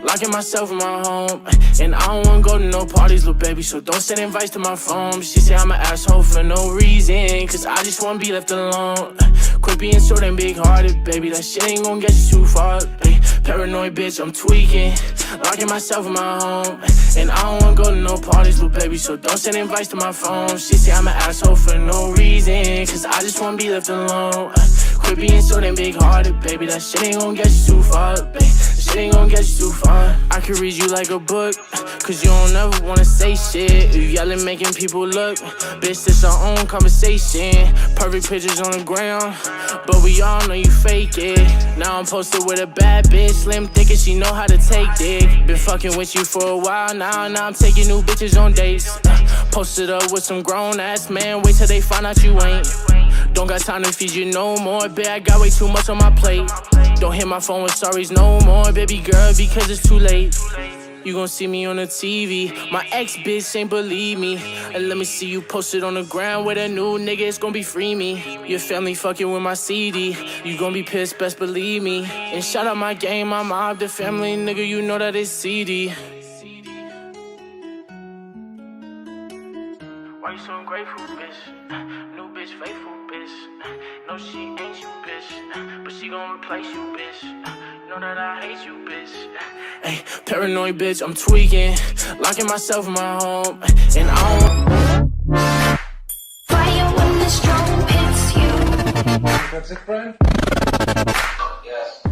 Locking myself in my home, and I don't wanna go to no parties, little baby, so don't send invites to my phone. She say I'm an asshole for no reason, cause I just wanna be left alone. Quit being so damn big-hearted, baby, that shit ain't gon' get you too far. Paranoid bitch, I'm tweaking, locking myself in my home, and I don't wanna go to no parties, little baby, so don't send invites to my phone. She say I'm an asshole for no reason, cause I just wanna be left alone. Quit being so damn big-hearted, baby, that shit ain't gon' get you too far, baby. Shit ain't gon' get you too far. I could read you like a book, cause you don't ever wanna say shit. You yelling, making people look. Bitch, this our own conversation. Perfect pictures on the ground, but we all know you fake it. Now I'm posted with a bad bitch, slim thick and she know how to take dick. Been fucking with you for a while now I'm taking new bitches on dates. Posted up with some grown ass man, wait till they find out you ain't. Don't got time to feed you no more, bitch, I got way too much on my plate. Don't hit my phone with sorries no more, baby girl, because it's too late. You gon' see me on the TV, my ex-bitch ain't believe me. And let me see you posted on the ground with a new nigga, it's gon' be free me. Your family fucking with my CD, you gon' be pissed, best believe me. And shout out my game, my mob, the family, nigga, you know that it's CD. Why you so ungrateful, bitch? New bitch, faithful, bitch. No, she ain't you, bitch, but she gon' replace you, bitch. Know that I hate you, bitch. Hey, paranoid bitch, I'm tweaking, locking myself in my home, and I don't. Fire when the storm hits you. That's it, Brian? Yes.